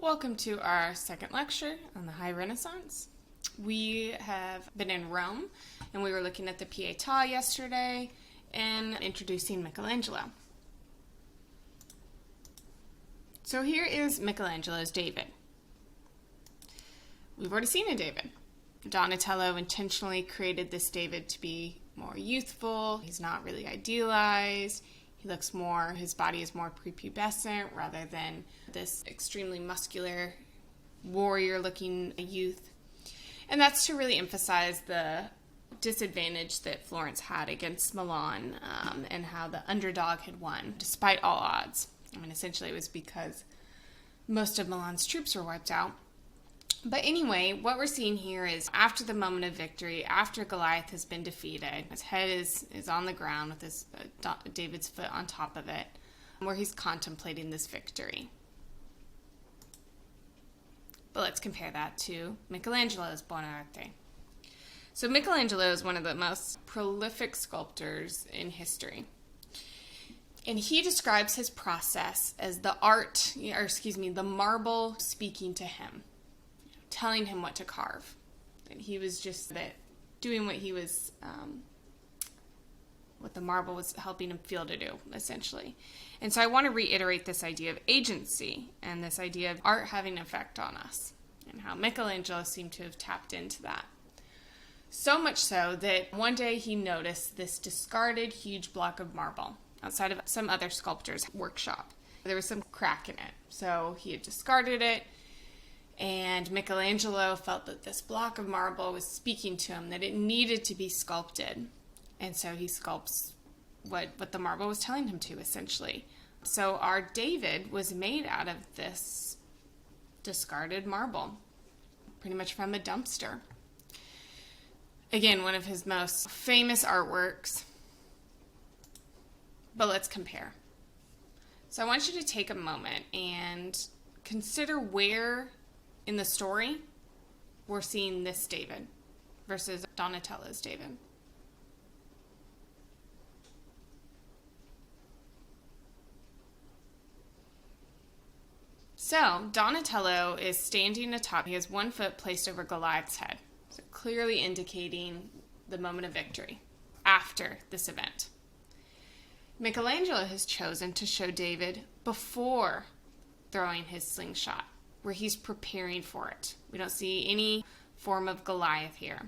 Welcome to our second lecture on the High Renaissance. We have been in Rome, and we were looking at the Pietà yesterday and introducing Michelangelo. So here is Michelangelo's David. We've already seen a David. Donatello intentionally created this David to be more youthful. He's not really idealized. He looks more, his body is more prepubescent rather than this extremely muscular warrior-looking youth. And that's to really emphasize the disadvantage that Florence had against Milan and how the underdog had won, despite all odds. I mean, essentially it was because most of Milan's troops were wiped out. But anyway, what we're seeing here is after the moment of victory, after Goliath has been defeated, his head is on the ground with his David's foot on top of it, where he's contemplating this victory. But let's compare that to Michelangelo's Buonarroti. So Michelangelo is one of the most prolific sculptors in history. And he describes his process as the marble speaking to him, telling him what to carve. And he was just doing what he was, what the marble was helping him feel to do, essentially. And so I want to reiterate this idea of agency and this idea of art having an effect on us and how Michelangelo seemed to have tapped into that. So much so that one day he noticed this discarded huge block of marble outside of some other sculptor's workshop. There was some crack in it, so he had discarded it. And Michelangelo felt that this block of marble was speaking to him, that it needed to be sculpted. And so he sculpts what the marble was telling him to, essentially. So our David was made out of this discarded marble, pretty much from a dumpster. Again, one of his most famous artworks. But let's compare. So I want you to take a moment and consider where in the story we're seeing this David versus Donatello's David. So Donatello is standing atop. He has one foot placed over Goliath's head, so clearly indicating the moment of victory after this event. Michelangelo has chosen to show David before throwing his slingshot, where he's preparing for it. We don't see any form of Goliath here.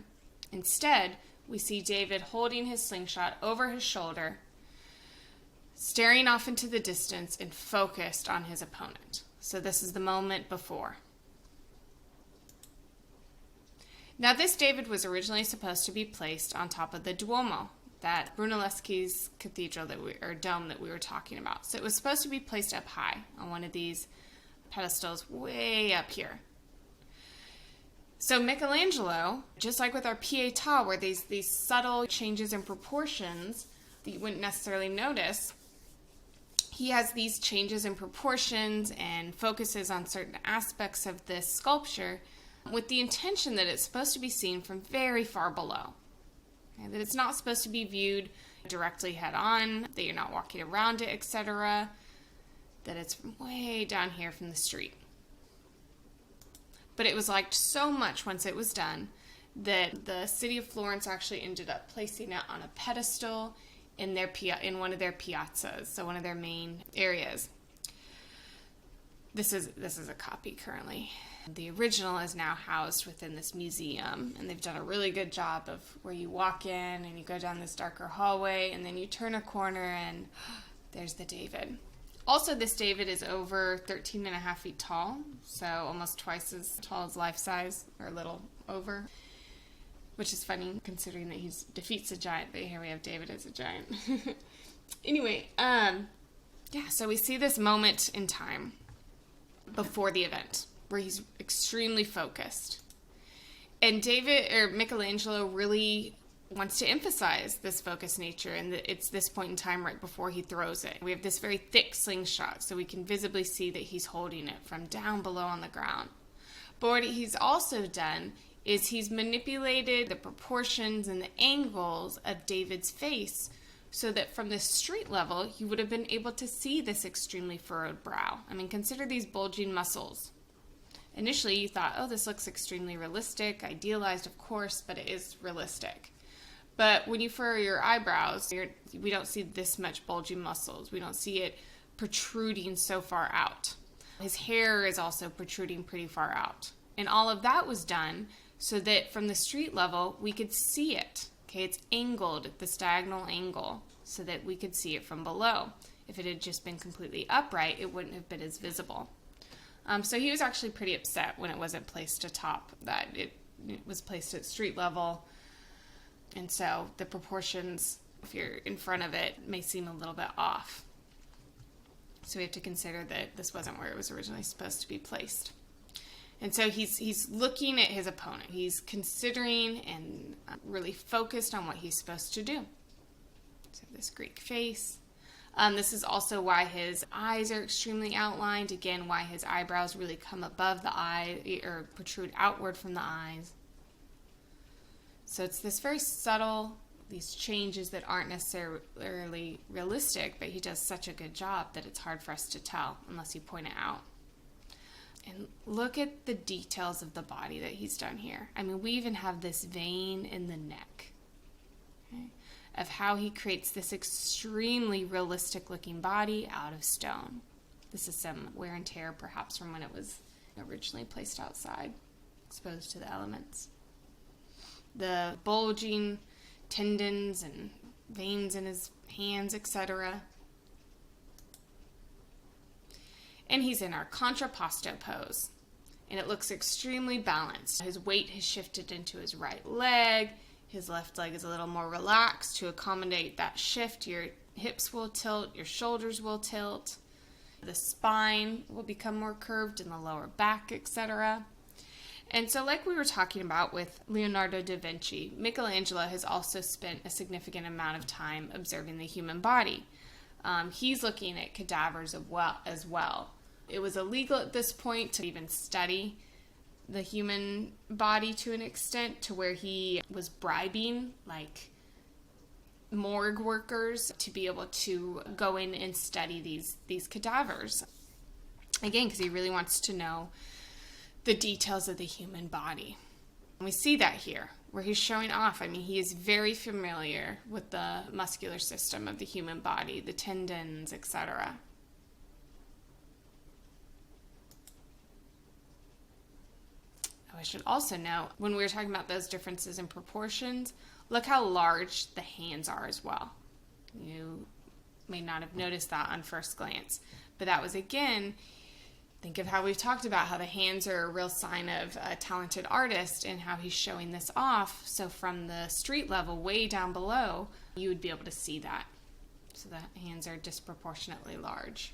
Instead, we see David holding his slingshot over his shoulder, staring off into the distance and focused on his opponent. So this is the moment before. Now this David was originally supposed to be placed on top of the Duomo, that Brunelleschi's cathedral dome that we were talking about. So it was supposed to be placed up high on one of these pedestals way up here. So Michelangelo, just like with our Pietà, where these subtle changes in proportions that you wouldn't necessarily notice, he has these changes in proportions and focuses on certain aspects of this sculpture with the intention that it's supposed to be seen from very far below. Okay, that it's not supposed to be viewed directly head on, that you're not walking around it, etc., that it's from way down here from the street. But it was liked so much once it was done that the city of Florence actually ended up placing it on a pedestal in one of their piazzas, so one of their main areas. This is a copy currently. The original is now housed within this museum, and they've done a really good job of where you walk in and you go down this darker hallway and then you turn a corner and there's the David. Also, this David is over 13 and a half feet tall, so almost twice as tall as life size, or a little over, which is funny considering that he defeats a giant, but here we have David as a giant. Anyway, so we see this moment in time before the event where he's extremely focused. And Michelangelo really wants to emphasize this focused nature, and it's this point in time right before he throws it. We have this very thick slingshot, so we can visibly see that he's holding it from down below on the ground. But what he's also done is he's manipulated the proportions and the angles of David's face so that from the street level, you would have been able to see this extremely furrowed brow. I mean, consider these bulging muscles. initially you thought, oh, this looks extremely realistic, idealized, of course, but it is realistic. But when you furrow your eyebrows, we don't see this much bulging muscles. We don't see it protruding so far out. His hair is also protruding pretty far out. And all of that was done so that from the street level, we could see it. Okay, it's angled at this diagonal angle so that we could see it from below. If it had just been completely upright, it wouldn't have been as visible. So he was actually pretty upset when it wasn't placed atop, that it was placed at street level. And so the proportions, if you're in front of it, may seem a little bit off. So we have to consider that this wasn't where it was originally supposed to be placed. And so he's looking at his opponent. He's considering and really focused on what he's supposed to do. So this Greek face. This is also why his eyes are extremely outlined. Again, why his eyebrows really come above the eye or protrude outward from the eyes. So it's this very subtle, these changes that aren't necessarily realistic, but he does such a good job that it's hard for us to tell unless you point it out. And look at the details of the body that he's done here. I mean, we even have this vein in the neck, okay, of how he creates this extremely realistic looking body out of stone. This is some wear and tear perhaps from when it was originally placed outside, exposed to the elements. The bulging tendons and veins in his hands, etc. And he's in our contrapposto pose. And it looks extremely balanced. His weight has shifted into his right leg. His left leg is a little more relaxed to accommodate that shift. Your hips will tilt, your shoulders will tilt. The spine will become more curved in the lower back, etc. And so like we were talking about with Leonardo da Vinci, Michelangelo has also spent a significant amount of time observing the human body. He's looking at cadavers as well. It was illegal at this point to even study the human body to an extent to where he was bribing like morgue workers to be able to go in and study these cadavers. Again, because he really wants to know the details of the human body. And we see that here, where he's showing off. I mean, he is very familiar with the muscular system of the human body, the tendons, etc. I should also note, when we were talking about those differences in proportions, look how large the hands are as well. You may not have noticed that on first glance, but that was, again, think of how we've talked about how the hands are a real sign of a talented artist and how he's showing this off. So from the street level, way down below, you would be able to see that. So the hands are disproportionately large.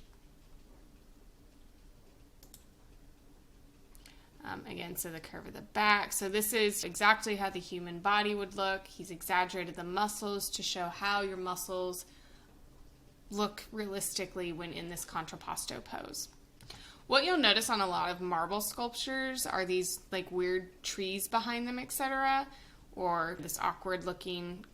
Again, so the curve of the back. So this is exactly how the human body would look. He's exaggerated the muscles to show how your muscles look realistically when in this contrapposto pose. What you'll notice on a lot of marble sculptures are these like weird trees behind them, etc., or this awkward looking,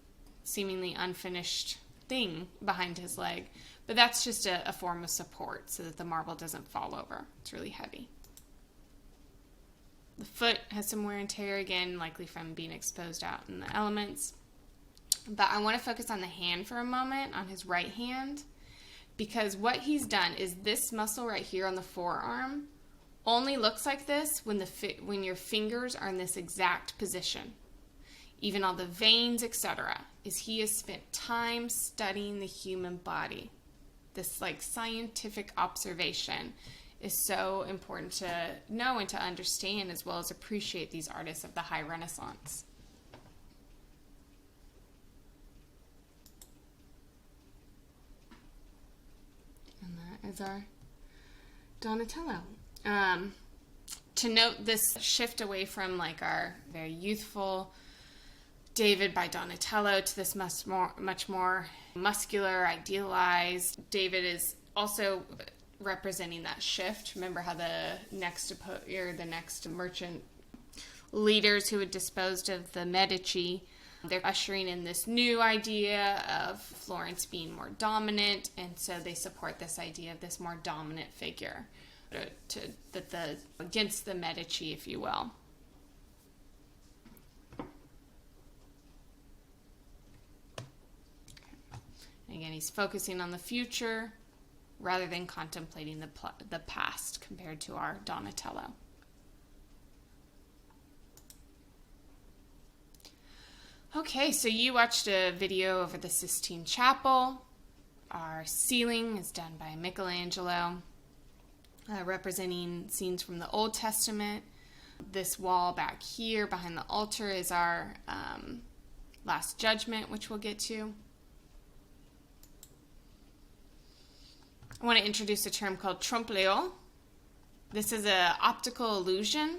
seemingly unfinished thing behind his leg. But that's just a form of support so that the marble doesn't fall over. It's really heavy. The foot has some wear and tear, again, likely from being exposed out in the elements. But I want to focus on the hand for a moment, on his right hand, because what he's done is this muscle right here on the forearm only looks like this when your fingers are in this exact position. Even all the veins, etc., is he has spent time studying the human body. This like scientific observation is so important to know and to understand, as well as appreciate these artists of the High Renaissance. And that is our Donatello. To note this shift away from like our very youthful David by Donatello to this much more muscular, idealized. David is also representing that shift. Remember how the next merchant leaders who had disposed of the Medici, they're ushering in this new idea of Florence being more dominant, and so they support this idea of this more dominant figure. against the Medici, if you will. And again, he's focusing on the future rather than contemplating the past compared to our Donatello. Okay, so you watched a video over the Sistine Chapel. Our ceiling is done by Michelangelo, representing scenes from the Old Testament. This wall back here behind the altar is our Last Judgment, which we'll get to. I want to introduce a term called trompe-l'oeil. This is an optical illusion.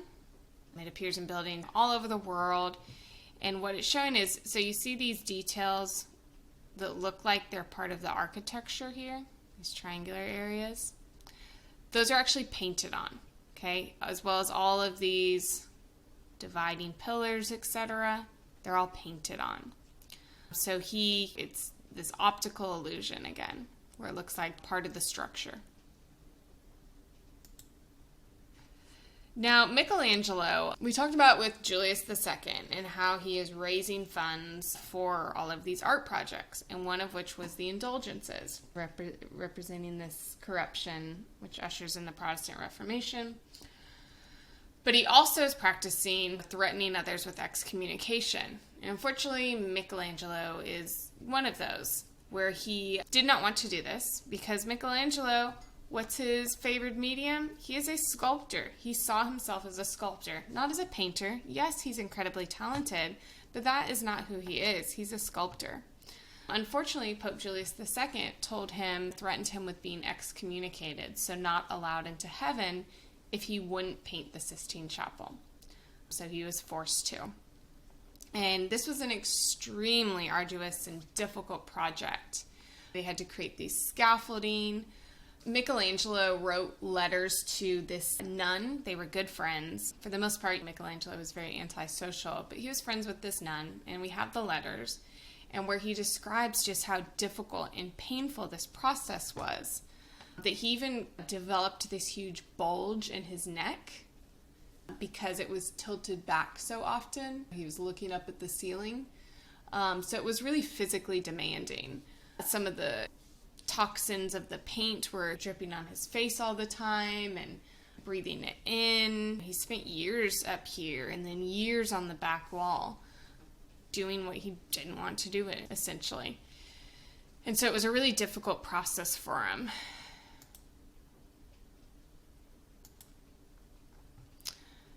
It appears in buildings all over the world. And what it's showing is, so you see these details that look like they're part of the architecture here, these triangular areas. Those are actually painted on, okay? As well as all of these dividing pillars, etc. They're all painted on. So it's this optical illusion again, where it looks like part of the structure. Now, Michelangelo, we talked about with Julius II and how he is raising funds for all of these art projects, and one of which was the indulgences, representing this corruption which ushers in the Protestant Reformation. But he also is practicing threatening others with excommunication. And unfortunately, Michelangelo is one of those, where he did not want to do this, because Michelangelo, what's his favored medium? He is a sculptor. He saw himself as a sculptor, not as a painter. Yes, he's incredibly talented, but that is not who he is. He's a sculptor. Unfortunately, Pope Julius II threatened him with being excommunicated, so not allowed into heaven if he wouldn't paint the Sistine Chapel. So he was forced to. And this was an extremely arduous and difficult project. They had to create these scaffolding. Michelangelo wrote letters to this nun. They were good friends. For the most part, Michelangelo was very antisocial, but he was friends with this nun, and we have the letters, and where he describes just how difficult and painful this process was, that he even developed this huge bulge in his neck because it was tilted back so often. He was looking up at the ceiling. So it was really physically demanding. Some of the toxins of the paint were dripping on his face all the time and breathing it in. He spent years up here and then years on the back wall doing what he didn't want to do, essentially. And so it was a really difficult process for him.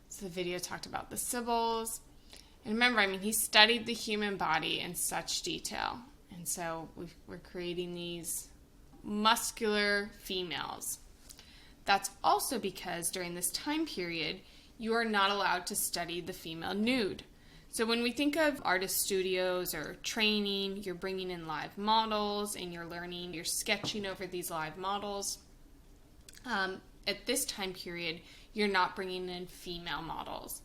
So the video talked about the Sibyls. And remember, he studied the human body in such detail. And so we're creating these muscular females. That's also because during this time period, you are not allowed to study the female nude. So when we think of artist studios or training, you're bringing in live models and you're sketching over these live models. At this time period, you're not bringing in female models.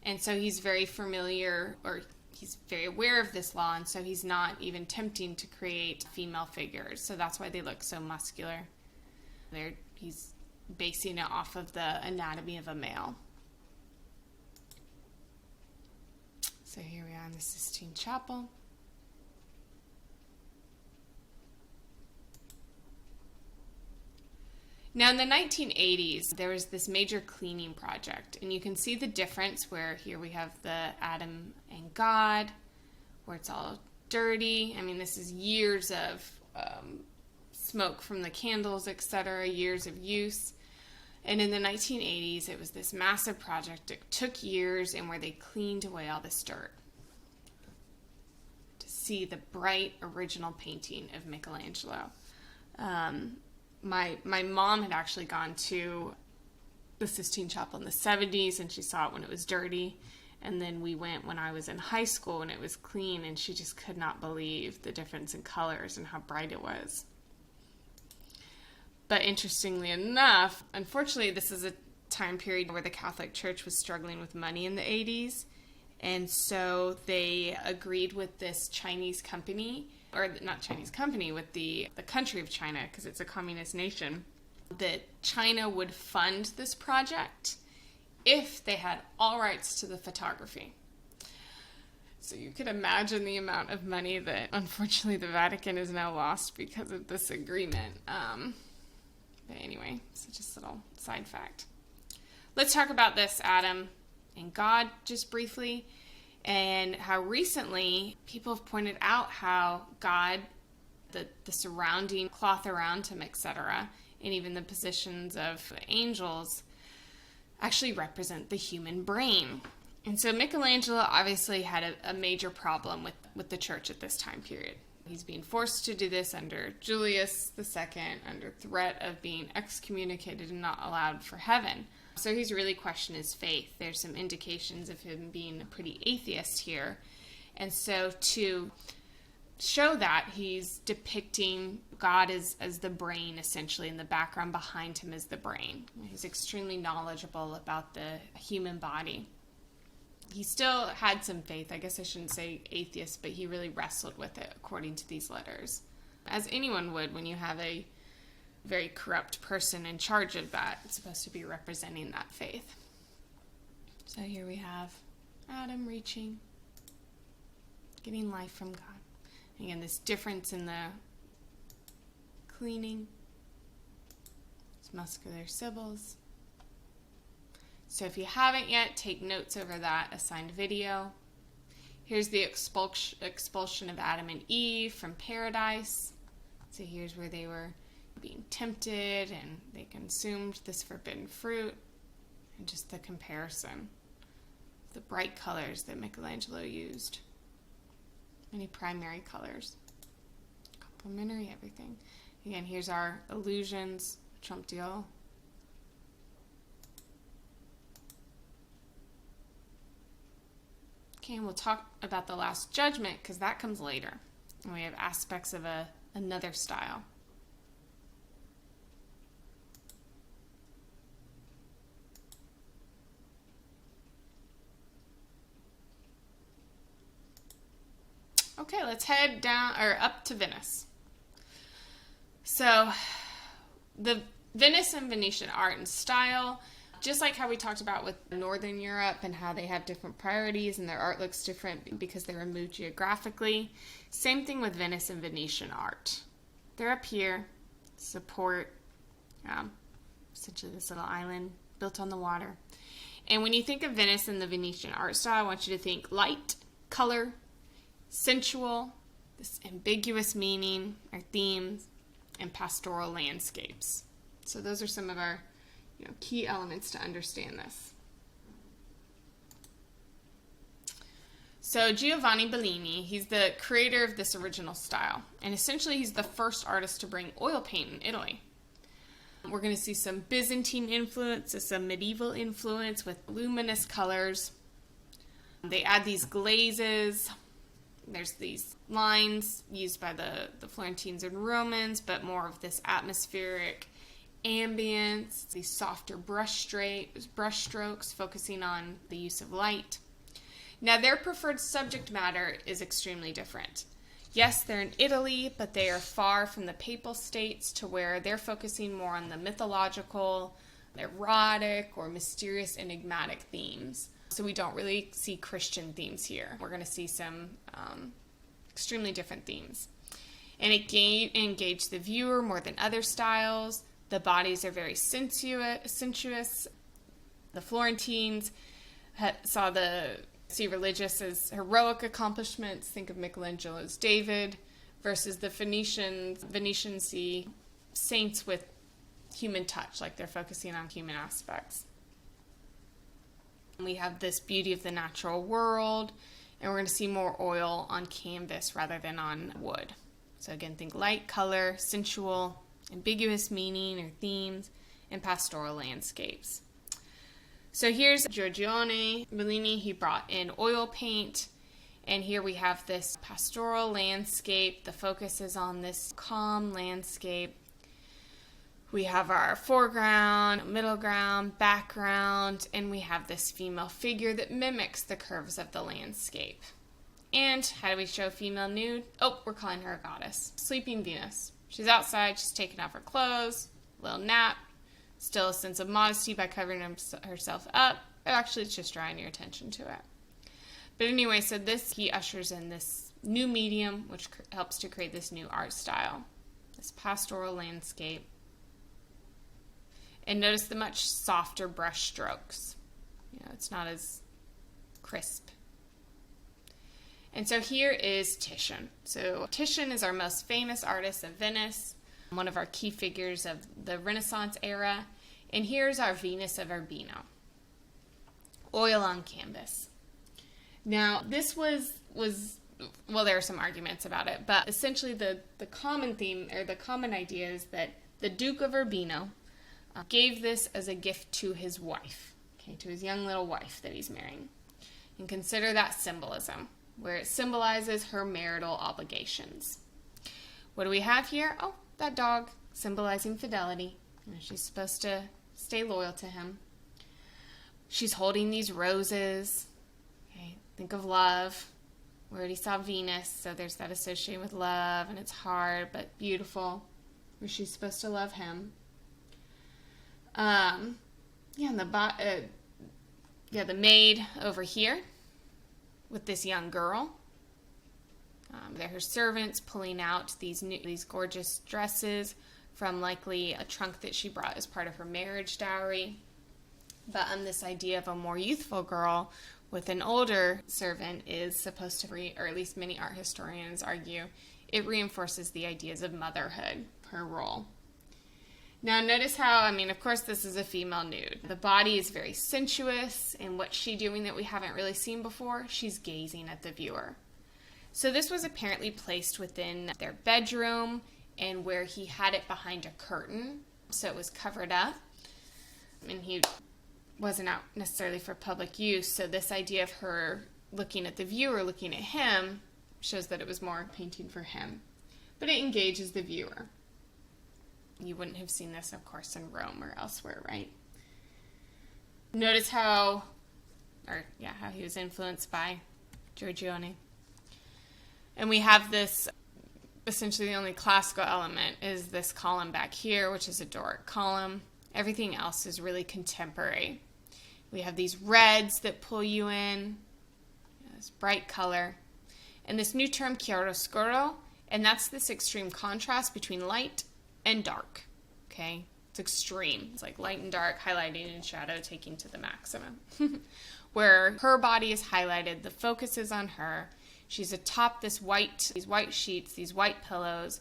And so he's very familiar, or he's very aware of this law, and so he's not even attempting to create female figures. So that's why they look so muscular. He's basing it off of the anatomy of a male. So here we are in the Sistine Chapel. Now in the 1980s, there was this major cleaning project, and you can see the difference where here we have the Adam and God, where it's all dirty. This is years of smoke from the candles, etc., years of use. And in the 1980s, it was this massive project. It took years, and where they cleaned away all this dirt to see the bright original painting of Michelangelo. My mom had actually gone to the Sistine Chapel in the 70s, and she saw it when it was dirty. And then we went when I was in high school and it was clean, and she just could not believe the difference in colors and how bright it was. But interestingly enough, unfortunately, this is a time period where the Catholic Church was struggling with money in the 80s. And so they agreed with this Chinese company, or not Chinese company, with the country of China, because it's a communist nation, that China would fund this project if they had all rights to the photography. So you can imagine the amount of money that, unfortunately, the Vatican has now lost because of this agreement. But anyway, so just a little side fact. Let's talk about this Adam and God just briefly, and how recently people have pointed out how God, the surrounding cloth around him, etc., and even the positions of angels actually represent the human brain. And so Michelangelo obviously had a major problem with the church at this time period. He's being forced to do this under Julius II, under threat of being excommunicated and not allowed for heaven. So he's really questioned his faith. There's some indications of him being a pretty atheist here. And so to show that, he's depicting God as the brain, essentially, and the background behind him is the brain. He's extremely knowledgeable about the human body. He still had some faith. I guess I shouldn't say atheist, but he really wrestled with it, according to these letters. As anyone would when you have a very corrupt person in charge of that. It's supposed to be representing that faith. So here we have Adam reaching, getting life from God. Again, this difference in the cleaning, these muscular sibyls. So if you haven't yet, take notes over that assigned video. Here's the expulsion of Adam and Eve from paradise. So here's where they were being tempted and they consumed this forbidden fruit. And just the comparison, the bright colors that Michelangelo used. Many primary colors. Complementary, everything. Again, here's our illusions, Trump deal. Okay, and we'll talk about the Last Judgment because that comes later. And we have aspects of another style. Okay, let's head down or up to Venice. So, the Venice and Venetian art and style, just like how we talked about with Northern Europe and how they have different priorities and their art looks different because they're removed geographically. Same thing with Venice and Venetian art. They're up here, support essentially this little island built on the water. And when you think of Venice and the Venetian art style, I want you to think light, color, sensual, this ambiguous meaning or themes, and pastoral landscapes. So those are some of our key elements to understand this. So Giovanni Bellini, he's the creator of this original style. And essentially he's the first artist to bring oil paint in Italy. We're going to see some Byzantine influence, some medieval influence with luminous colors. They add these glazes. There's these lines used by the Florentines and Romans, but more of this atmospheric ambience, these softer brush strokes focusing on the use of light. Now, their preferred subject matter is extremely different. Yes, they're in Italy, but they are far from the papal states to where they're focusing more on the mythological, erotic, or mysterious, enigmatic themes. So we don't really see Christian themes here. We're going to see some extremely different themes. And it engaged the viewer more than other styles. The bodies are very sensuous. The Florentines see religious as heroic accomplishments. Think of Michelangelo's David. Versus the Venetians see saints with human touch, like they're focusing on human aspects. We have this beauty of the natural world, and we're going to see more oil on canvas rather than on wood. So again, think light, color, sensual, ambiguous meaning or themes, and pastoral landscapes. So here's Giorgione Bellini. He brought in oil paint, and here we have this pastoral landscape. The focus is on this calm landscape. We have our foreground, middle ground, background, and we have this female figure that mimics the curves of the landscape. And how do we show female nude? Oh, we're calling her a goddess. Sleeping Venus. She's outside, she's taking off her clothes, little nap. Still a sense of modesty by covering herself up. Actually, it's just drawing your attention to it. But anyway, so he ushers in this new medium, which helps to create this new art style, this pastoral landscape. And notice the much softer brush strokes. It's not as crisp. And so here is Titian. So Titian is our most famous artist of Venice, one of our key figures of the Renaissance era. And here's our Venus of Urbino, oil on canvas. Now, this was well, there are some arguments about it, but essentially the common theme, or the common idea, is that the Duke of Urbino gave this as a gift to his wife, to his young little wife that he's marrying. And consider that symbolism, where it symbolizes her marital obligations. What do we have here? Oh, that dog, symbolizing fidelity. She's supposed to stay loyal to him. She's holding these roses. Think of love. We already saw Venus, so there's that association with love, and it's hard but beautiful, where she's supposed to love him. And the maid over here with this young girl. They're her servants pulling out these gorgeous dresses from likely a trunk that she brought as part of her marriage dowry. But this idea of a more youthful girl with an older servant is supposed to, or at least many art historians argue, it reinforces the ideas of motherhood, her role. Now notice how, of course this is a female nude. The body is very sensuous, and what's she doing that we haven't really seen before? She's gazing at the viewer. So this was apparently placed within their bedroom, and where he had it behind a curtain, so it was covered up, and he wasn't out necessarily for public use, so this idea of her looking at the viewer, looking at him, shows that it was more a painting for him. But it engages the viewer. You wouldn't have seen this, of course, in Rome or elsewhere, right? Notice how he was influenced by Giorgione. And we have this, essentially the only classical element is this column back here, which is a Doric column. Everything else is really contemporary. We have these reds that pull you in, this bright color, and this new term, chiaroscuro, and that's this extreme contrast between light and dark, okay? It's extreme. It's like light and dark, highlighting and shadow taking to the maximum. Where her body is highlighted, the focus is on her. She's atop these white sheets, these white pillows,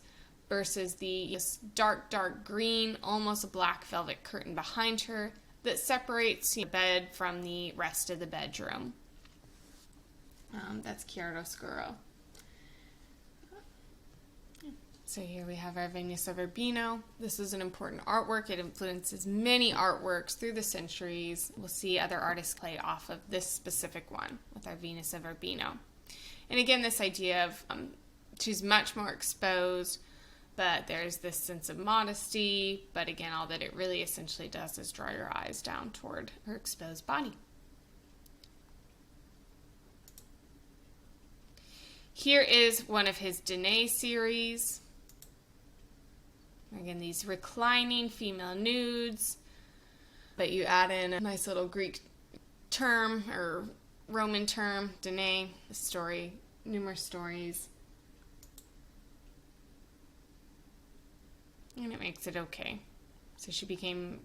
versus this dark green, almost black velvet curtain behind her that separates the bed from the rest of the bedroom. That's chiaroscuro. So here we have our Venus of Urbino. This is an important artwork. It influences many artworks through the centuries. We'll see other artists play off of this specific one with our Venus of Urbino. And again, this idea of she's much more exposed, but there's this sense of modesty. But again, all that it really essentially does is draw your eyes down toward her exposed body. Here is one of his Danae series. Again, these reclining female nudes, but you add in a nice little Greek term or Roman term, Danae, a story, numerous stories. And it makes it okay. So she became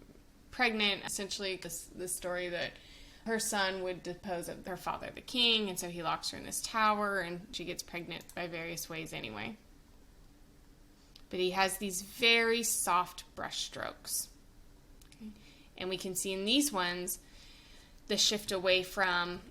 pregnant, essentially the story that her son would depose of her father, the king, and so he locks her in this tower, and she gets pregnant by various ways anyway. But he has these very soft brush strokes. Okay? And we can see in these ones the shift away from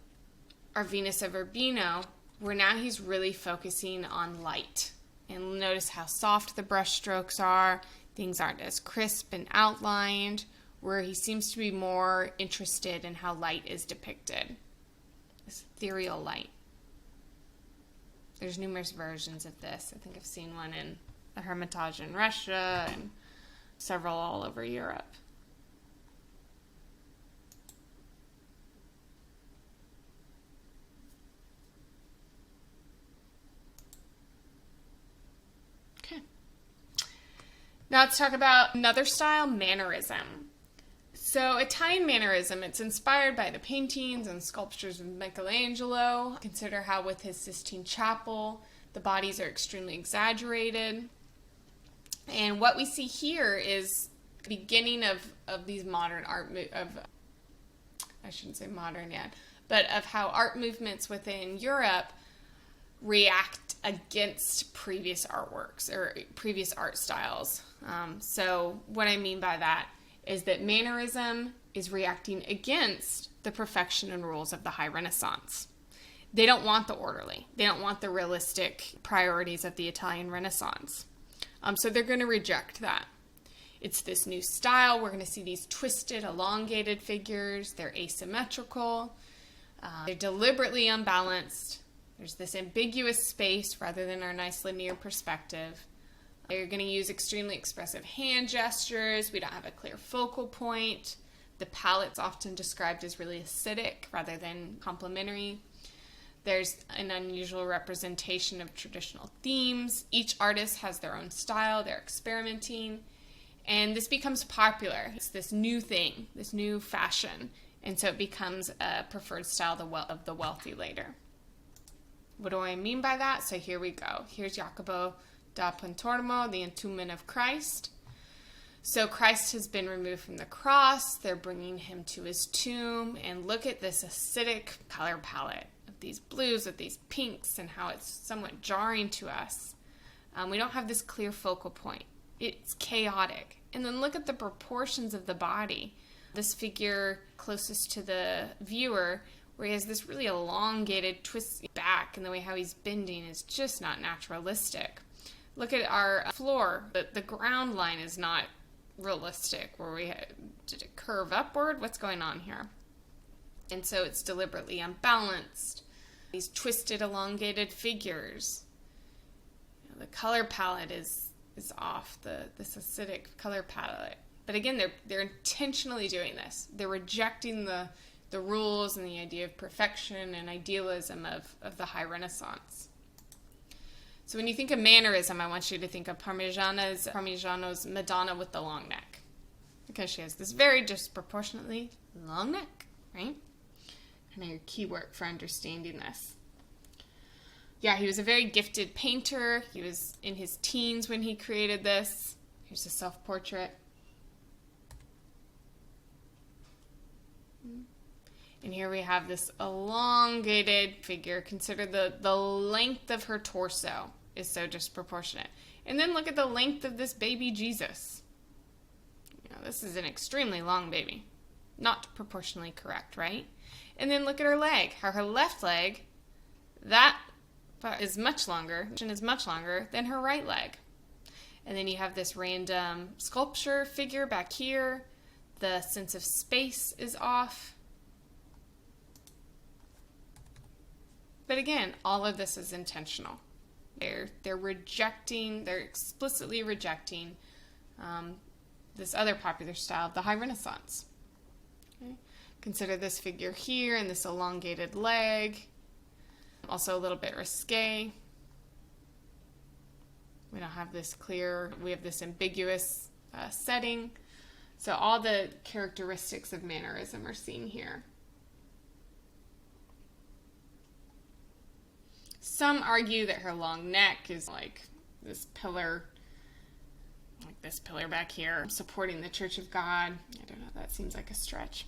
our Venus of Urbino, where now he's really focusing on light. And notice how soft the brush strokes are. Things aren't as crisp and outlined, where he seems to be more interested in how light is depicted. This ethereal light. There's numerous versions of this. I think I've seen one in the Hermitage in Russia and several all over Europe. Now let's talk about another style, Mannerism. So Italian Mannerism, it's inspired by the paintings and sculptures of Michelangelo. Consider how with his Sistine Chapel, the bodies are extremely exaggerated. And what we see here is the beginning of these modern art, I shouldn't say modern yet, but of how art movements within Europe react against previous artworks or previous art styles. So what I mean by that is that Mannerism is reacting against the perfection and rules of the High Renaissance. They don't want the orderly. They don't want the realistic priorities of the Italian Renaissance. So they're going to reject that. It's this new style. We're going to see these twisted, elongated figures. They're asymmetrical. They're deliberately unbalanced. There's this ambiguous space rather than our nice linear perspective. They're going to use extremely expressive hand gestures. We don't have a clear focal point. The palette's often described as really acidic rather than complementary. There's an unusual representation of traditional themes. Each artist has their own style. They're experimenting. And this becomes popular. It's this new thing, this new fashion. And so it becomes a preferred style of the wealthy later. What do I mean by that? So here we go. Here's Jacopo da Pontormo, the Entombment of Christ. So Christ has been removed from the cross. They're bringing him to his tomb. And look at this acidic color palette of these blues, of these pinks, and how it's somewhat jarring to us. We don't have this clear focal point. It's chaotic. And then look at the proportions of the body. This figure closest to the viewer, where he has this really elongated, twisted back, and the way how he's bending is just not naturalistic. Look at our floor. The ground line is not realistic. Did it curve upward? What's going on here? And so it's deliberately unbalanced. These twisted, elongated figures. The color palette is off, this acidic color palette. But again, they're intentionally doing this. They're rejecting the rules and the idea of perfection and idealism of the High Renaissance. So when you think of Mannerism, I want you to think of Parmigiano's Madonna with the long neck, because she has this very disproportionately long neck, right? Kind of your key work for understanding this. Yeah, he was a very gifted painter. He was in his teens when he created this. Here's a self-portrait. And here we have this elongated figure. Consider the length of her torso is so disproportionate. And then look at the length of this baby Jesus. This is an extremely long baby. Not proportionally correct, right? And then look at her leg. How her left leg, that is much longer than her right leg. And then you have this random sculpture figure back here. The sense of space is off. But again, all of this is intentional. They're explicitly rejecting this other popular style of the High Renaissance. Okay. Consider this figure here and this elongated leg. Also a little bit risque. We don't have this clear, we have this ambiguous setting. So all the characteristics of Mannerism are seen here. Some argue that her long neck is like this pillar back here, supporting the Church of God. I don't know, that seems like a stretch.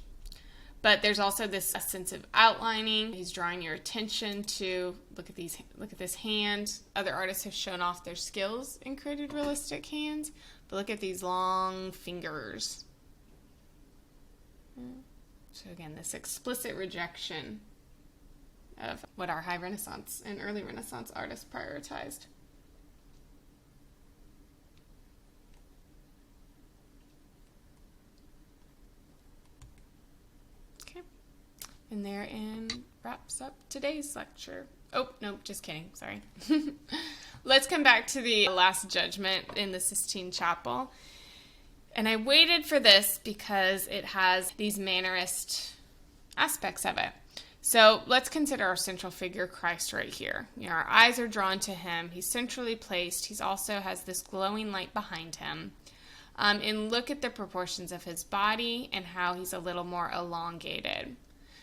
But there's also this sense of outlining. He's drawing your attention to, look at this hand. Other artists have shown off their skills and created realistic hands. But look at these long fingers. So again, this explicit rejection of what our High Renaissance and early Renaissance artists prioritized. Okay. And therein wraps up today's lecture. Oh, no, just kidding. Sorry. Let's come back to the Last Judgment in the Sistine Chapel. And I waited for this because it has these Mannerist aspects of it. So let's consider our central figure, Christ, right here. Our eyes are drawn to him. He's centrally placed. He also has this glowing light behind him. and look at the proportions of his body and how he's a little more elongated.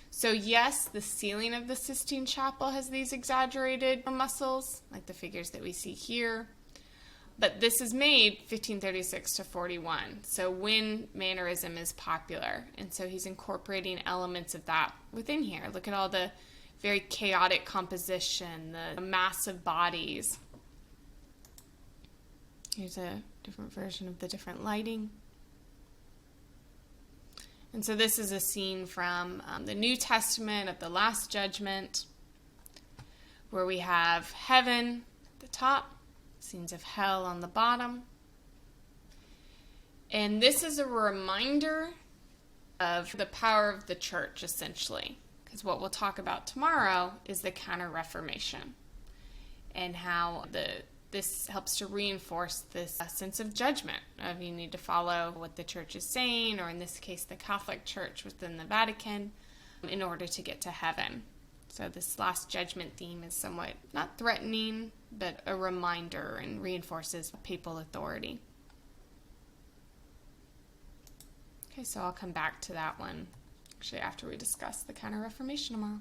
So yes, the ceiling of the Sistine Chapel has these exaggerated muscles, like the figures that we see here. But this is made 1536 to 41, so when Mannerism is popular. And so he's incorporating elements of that within here. Look at all the very chaotic composition, the massive bodies. Here's a different version of the different lighting. And so this is a scene from the New Testament of the Last Judgment, where we have heaven at the top, scenes of hell on the bottom. And this is a reminder of the power of the church, essentially. Because what we'll talk about tomorrow is the Counter-Reformation and how this helps to reinforce this sense of judgment of you need to follow what the church is saying, or in this case, the Catholic Church within the Vatican, in order to get to heaven. So this last judgment theme is somewhat not threatening, but a reminder and reinforces papal authority. Okay, so I'll come back to that one actually after we discuss the Counter-Reformation tomorrow.